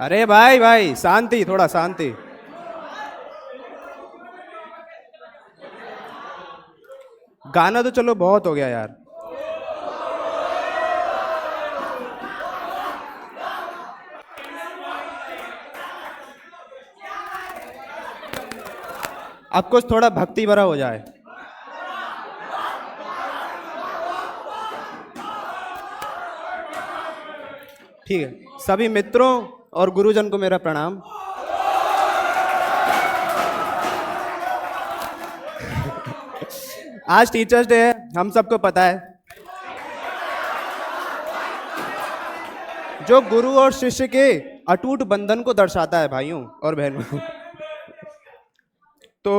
अरे भाई भाई शांति, थोड़ा शांति। गाना तो चलो बहुत हो गया यार। अब कुछ थोड़ा भक्ति भरा हो जाए। ठीक है, सभी मित्रों और गुरुजन को मेरा प्रणाम। आज टीचर्स डे है, हम सबको पता है। जो गुरु और शिष्य के अटूट बंधन को दर्शाता है भाइयों और बहनों। तो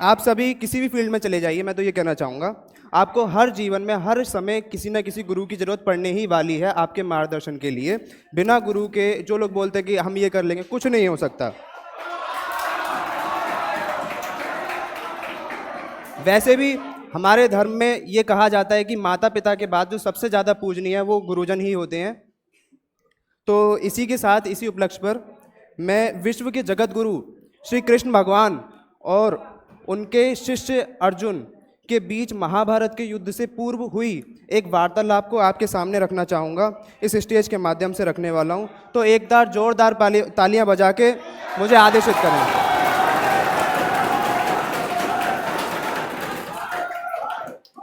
आप सभी किसी भी फील्ड में चले जाइए, मैं तो ये कहना चाहूँगा आपको हर जीवन में हर समय किसी न किसी गुरु की ज़रूरत पड़ने ही वाली है आपके मार्गदर्शन के लिए। बिना गुरु के जो लोग बोलते हैं कि हम ये कर लेंगे, कुछ नहीं हो सकता। वैसे भी हमारे धर्म में ये कहा जाता है कि माता पिता के बाद जो सबसे ज़्यादा पूजनीय है वो गुरुजन ही होते हैं। तो इसी के साथ इसी उपलक्ष्य पर मैं विश्व के जगत गुरु श्री कृष्ण भगवान और उनके शिष्य अर्जुन के बीच महाभारत के युद्ध से पूर्व हुई एक वार्तालाप को आपके सामने रखना चाहूँगा। इस स्टेज के माध्यम से रखने वाला हूँ, तो एक बार जोरदार तालियां बजा के मुझे आदेशित करें।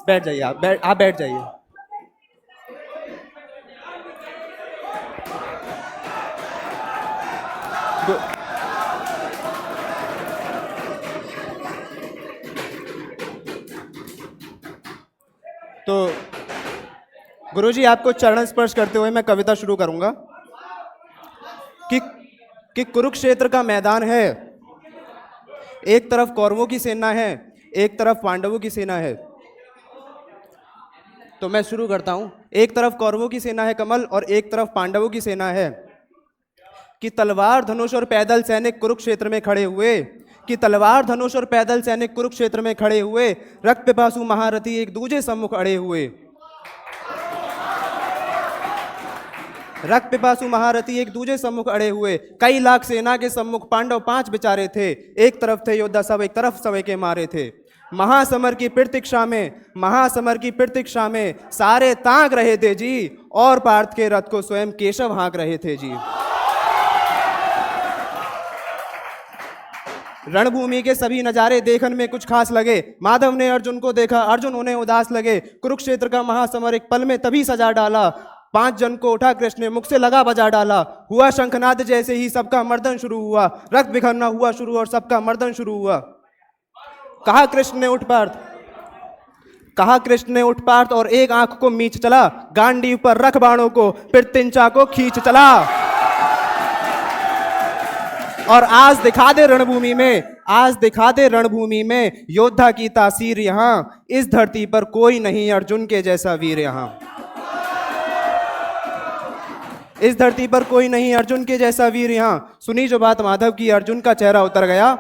बैठ जाइए, आप बैठ जाइए। तो गुरुजी, आपको चरण स्पर्श करते हुए मैं कविता शुरू करूंगा कि कुरुक्षेत्र का मैदान है, एक तरफ कौरवों की सेना है, एक तरफ पांडवों की सेना है। तो मैं शुरू करता हूं। एक तरफ कौरवों की सेना है कमल और एक तरफ पांडवों की सेना है। कि तलवार धनुष और पैदल सैनिक कुरुक्षेत्र में खड़े हुए, कि तलवार धनुष और पैदल सैनिक कुरुक्षेत्र में खड़े हुए, रक्त पिपासु महारथी एक दूजे सम्मुख अड़े हुए। रक्त पिपासु महारथी एक दूजे सम्मुख अड़े हुए, कई लाख सेना के सम्मुख पांडव 5 बेचारे थे। एक तरफ थे योद्धा सब, एक तरफ समय के मारे थे। महासमर की प्रतीक्षा में, महासमर की प्रतीक्षा में सारे ताक रहे थे जी, और पार्थ के रथ को स्वयं केशव हाँक रहे थे जी। रणभूमि के सभी नजारे देखने में कुछ खास लगे। माधव ने अर्जुन को देखा, अर्जुन उन्हें उदास लगे। कुरुक्षेत्र का महासमर एक पल में तभी सजा डाला। 5 जन को उठा कृष्ण ने, मुख से लगा बजा डाला। हुआ शंखनाद जैसे ही सबका मर्दन शुरू हुआ, रक्त बिखरना हुआ शुरू और सबका मर्दन शुरू हुआ। कहा कृष्ण ने उठ पार्थ, कहा कृष्ण ने उठ पार्थ और एक आंख को मीच चला। गांडीव पर रख बाणों को, फिर तिनचा को खींच चला। और आज दिखा दे रणभूमि में, आज दिखा दे रणभूमि में योद्धा की तासीर यहां। इस धरती पर कोई नहीं अर्जुन के जैसा वीर यहां। इस धरती पर कोई नहीं अर्जुन के जैसा वीर यहां। सुनी जो बात माधव की, अर्जुन का चेहरा उतर गया।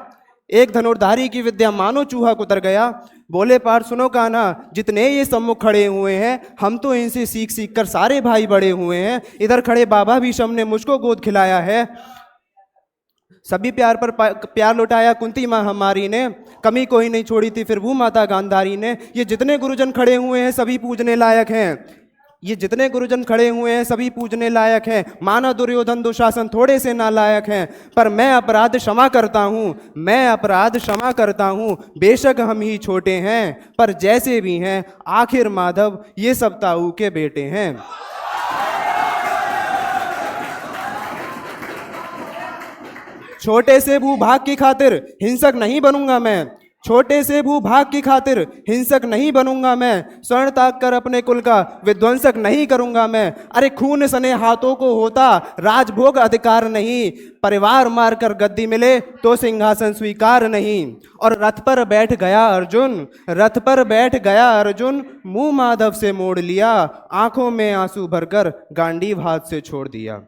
एक धनुर्धारी की विद्या मानो चूहा कुतर गया। बोले पार्थ सुनो कान्हा, जितने ये सम्मुख खड़े हुए हैं, हम तो इनसे सीख सीख कर सारे भाई बड़े हुए हैं। इधर खड़े बाबा भीष्म ने मुझको गोद खिलाया है। सभी प्यार पर प्यार लौटाया कुंती माँ हमारी ने, कमी कोई नहीं छोड़ी थी फिर भू माता गांधारी ने। ये जितने गुरुजन खड़े हुए हैं सभी पूजने लायक हैं। ये जितने गुरुजन खड़े हुए हैं सभी पूजने लायक हैं। माना दुर्योधन दुशासन थोड़े से नालायक हैं, पर मैं अपराध क्षमा करता हूँ, मैं अपराध क्षमा करता हूँ। बेशक हम ही छोटे हैं, पर जैसे भी हैं आखिर माधव ये सब ताऊ के बेटे हैं। छोटे से भूभाग की खातिर हिंसक नहीं बनूंगा मैं, छोटे से भूभाग की खातिर हिंसक नहीं बनूंगा मैं। स्वर्ण ताक कर अपने कुल का विध्वंसक नहीं करूंगा मैं। अरे खून सने हाथों को होता राजभोग अधिकार नहीं, परिवार मार कर गद्दी मिले तो सिंहासन स्वीकार नहीं। और रथ पर बैठ गया अर्जुन, रथ पर बैठ गया अर्जुन, मुंह माधव से मोड़ लिया, आंखों में आंसू भरकर गांडीव हाथ से छोड़ दिया।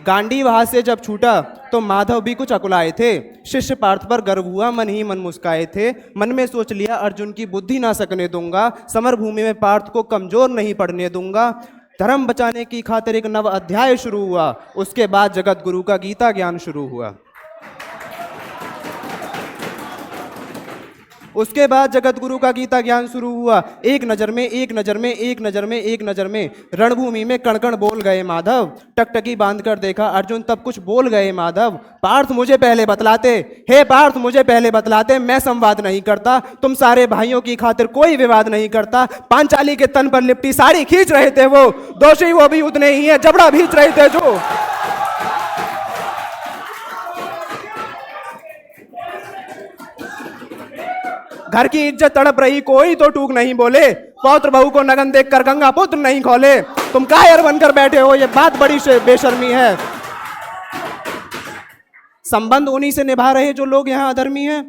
गांडीव हाथ से जब छूटा तो माधव भी कुछ अकुलाए थे। शिष्य पार्थ पर गर्व हुआ, मन ही मन मुस्काए थे। मन में सोच लिया अर्जुन की बुद्धि ना सकने दूंगा, समर भूमि में पार्थ को कमजोर नहीं पड़ने दूंगा। धर्म बचाने की खातिर एक नव अध्याय शुरू हुआ। उसके बाद जगत गुरु का गीता ज्ञान शुरू हुआ। उसके बाद जगत गुरु का गीता ज्ञान शुरू हुआ। एक नजर में, एक नजर में, एक नजर में, एक नजर में रणभूमि में कण कण बोल गए माधव। टकटकी बांध कर देखा अर्जुन तब कुछ बोल गए माधव। पार्थ मुझे पहले बतलाते, हे पार्थ मुझे पहले बतलाते, मैं संवाद नहीं करता, तुम सारे भाइयों की खातिर कोई विवाद नहीं करता। पांचाली के तन पर लिपटी साड़ी खींच रहे थे वो, दोषी वो भी उतने ही है, जबड़ा भींच रहे थे जो। घर की इज्जत तड़प रही, कोई तो टूक नहीं बोले। पौत्र बहू को नगन देखकर गंगा पुत्र नहीं खोले। तुम कायर बनकर बैठे हो, ये बात बड़ी बेशर्मी है। संबंध उन्हीं से निभा रहे जो लोग यहाँ अधर्मी हैं।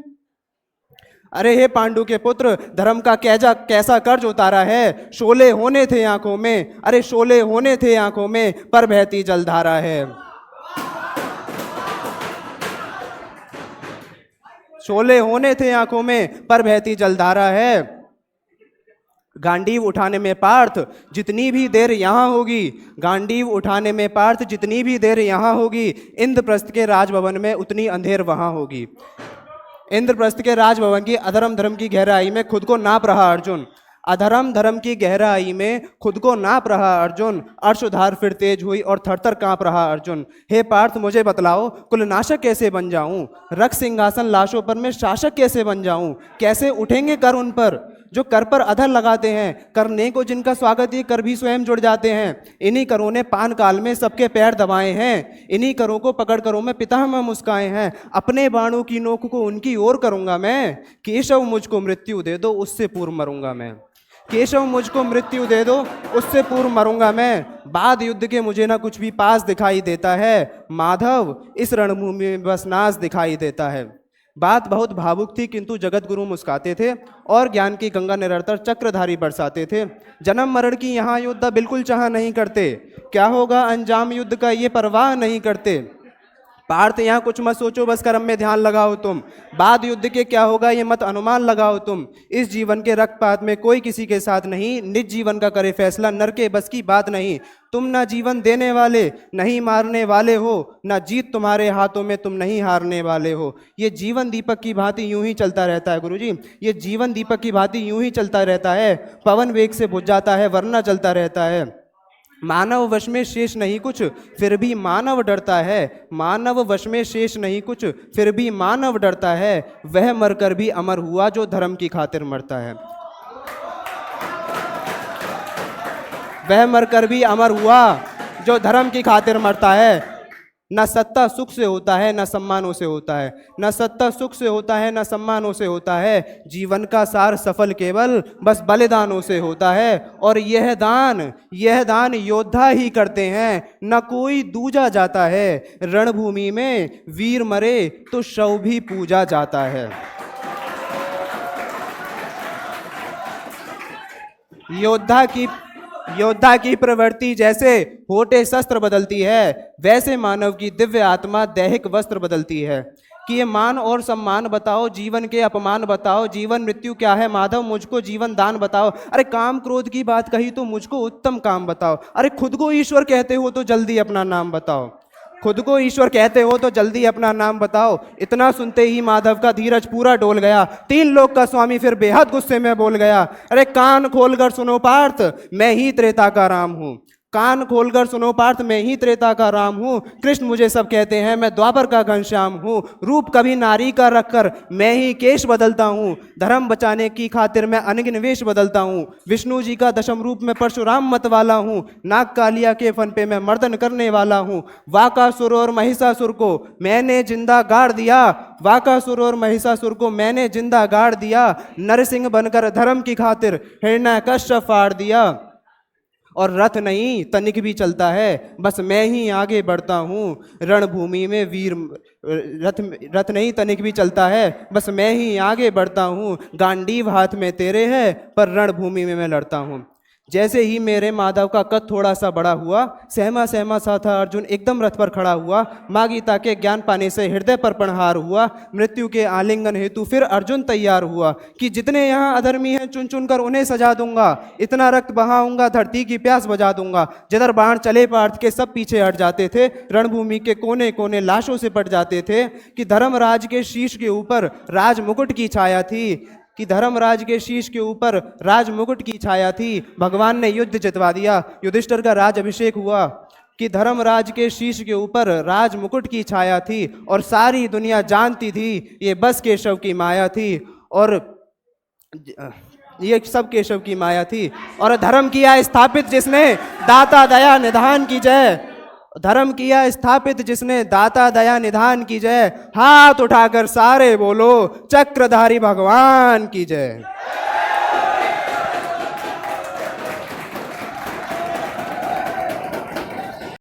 अरे हे पांडु के पुत्र, धर्म का कैसा कर्ज उतारा है। शोले होने थे आंखों में, अरे शोले होने थे आंखों में, पर बहती जलधारा है। शोले होने थे आंखों में, पर बहती जलधारा है। गांडीव उठाने में पार्थ जितनी भी देर यहाँ होगी, गांडीव उठाने में पार्थ जितनी भी देर यहाँ होगी, इंद्रप्रस्थ के राजभवन में उतनी अंधेर वहाँ होगी। इंद्रप्रस्थ के राजभवन की अधर्म धर्म की गहराई में खुद को नाप रहा अर्जुन, अधर्म धर्म की गहराई में खुद को नाप रहा अर्जुन। अर्शोधार फिर तेज हुई और थरथर कांप रहा अर्जुन। हे पार्थ मुझे बतलाओ, कुलनाशक कैसे बन जाऊं, रख सिंहासन लाशों पर मैं शासक कैसे बन जाऊं। कैसे उठेंगे कर उन पर जो कर पर अधर लगाते हैं, करने को जिनका स्वागत ये कर भी स्वयं जुड़ जाते हैं। इन्हीं करों ने पान काल में सबके पैर दबाए हैं, इन्हीं करों को पकड़ करों में पितामह मुस्काए हैं। अपने बाणों की नोक को उनकी ओर करूंगा मैं, केशव मुझको मृत्यु दे दो उससे पूर्व मरूंगा मैं। केशव मुझको मृत्यु दे दो उससे पूर्व मरूंगा मैं। बाद युद्ध के मुझे ना कुछ भी पास दिखाई देता है, माधव इस रणभूमि में बस नाश दिखाई देता है। बात बहुत भावुक थी, किंतु जगत गुरु मुस्काते थे और ज्ञान की गंगा निरंतर चक्रधारी बरसाते थे। जन्म मरण की यहाँ योद्धा बिल्कुल चाह नहीं करते, क्या होगा अंजाम युद्ध का ये परवाह नहीं करते। पार्थ यहाँ कुछ मत सोचो, बस कर्म में ध्यान लगाओ तुम। बाद युद्ध के क्या होगा ये मत अनुमान लगाओ तुम। इस जीवन के रक्तपात में कोई किसी के साथ नहीं, निज जीवन का करे फैसला नर के बस की बात नहीं। तुम ना जीवन देने वाले नहीं मारने वाले हो, ना जीत तुम्हारे हाथों में तुम नहीं हारने वाले हो। ये जीवन दीपक की भांति यूं ही चलता रहता है गुरुजी, ये जीवन दीपक की भांति यूं ही चलता रहता है। पवन वेग से बुझ जाता है वरना चलता रहता है। मानव वश में शेष नहीं कुछ फिर भी मानव डरता है, मानव वश में शेष नहीं कुछ फिर भी मानव डरता है। वह मरकर भी अमर हुआ जो धर्म की खातिर मरता है। वह मरकर भी अमर हुआ जो धर्म की खातिर मरता है। न सत्ता सुख से होता है न सम्मानों से होता है, न सत्ता सुख से होता है न सम्मानों से होता है। जीवन का सार सफल केवल बस बलिदानों से होता है। और यह दान योद्धा ही करते हैं, न कोई दूजा जाता है। रणभूमि में वीर मरे तो शव भी पूजा जाता है। योद्धा की प्रवृत्ति जैसे होठे शस्त्र बदलती है, वैसे मानव की दिव्य आत्मा दैहिक वस्त्र बदलती है। कि ये मान और सम्मान बताओ, जीवन के अपमान बताओ, जीवन मृत्यु क्या है माधव मुझको जीवन दान बताओ। अरे काम क्रोध की बात कही तो मुझको उत्तम काम बताओ। अरे खुद को ईश्वर कहते हो तो जल्दी अपना नाम बताओ, खुद को ईश्वर कहते हो तो जल्दी अपना नाम बताओ। इतना सुनते ही माधव का धीरज पूरा डोल गया। 3 लोक का स्वामी फिर बेहद गुस्से में बोल गया, अरे कान खोलकर सुनो पार्थ, मैं ही त्रेता का राम हूं। कान खोलकर सुनो पार्थ, मैं ही त्रेता का राम हूँ। कृष्ण मुझे सब कहते हैं, मैं द्वापर का घनश्याम हूँ। रूप कभी नारी का रखकर मैं ही केश बदलता हूँ। धर्म बचाने की खातिर मैं अनगिन वेश बदलता हूँ। विष्णु जी का दशम रूप में परशुराम मत वाला हूँ। नाग कालिया के फन पे मैं मर्दन करने वाला हूँ। वाकासुर और महिषासुर को मैंने जिंदा गाड़ दिया, वाकासुर और महिषासुर को मैंने जिंदा गाड़ दिया। नरसिंह बनकर धर्म की खातिर हिरण्यकश्यप फाड़ दिया। और रथ नहीं तनिक भी चलता है, बस मैं ही आगे बढ़ता हूँ। रणभूमि में वीर रथ नहीं तनिक भी चलता है, बस मैं ही आगे बढ़ता हूँ। गांडीव हाथ में तेरे है, पर रणभूमि में मैं लड़ता हूँ। जैसे ही मेरे माधव का कद थोड़ा सा बड़ा हुआ, सहमा सहमा सा था अर्जुन एकदम रथ पर खड़ा हुआ। माँ गीता के ज्ञान पाने से हृदय पर प्रणहार हुआ। मृत्यु के आलिंगन हेतु फिर अर्जुन तैयार हुआ कि जितने यहाँ अधर्मी हैं चुन चुन कर उन्हें सजा दूंगा, इतना रक्त बहाऊंगा धरती की प्यास बुझा दूंगा। जिधर बाण चले पार्थ के सब पीछे हट जाते थे, रणभूमि के कोने कोने लाशों से पट जाते थे। कि धर्मराज के शीश के ऊपर राज मुकुट की छाया थी, कि धर्मराज के शीश के ऊपर राज मुकुट की छाया थी। भगवान ने युद्ध जितवा दिया, युधिष्ठिर का राज अभिषेक हुआ। कि धर्मराज के शीश के ऊपर राज मुकुट की छाया थी और सारी दुनिया जानती थी ये बस केशव की माया थी, और ये सब केशव की माया थी। और धर्म किया स्थापित जिसने, दाता दया निधान की जय। धर्म किया स्थापित जिसने, दाता दया निधान की जय। हाथ उठाकर सारे बोलो, चक्रधारी भगवान की जय।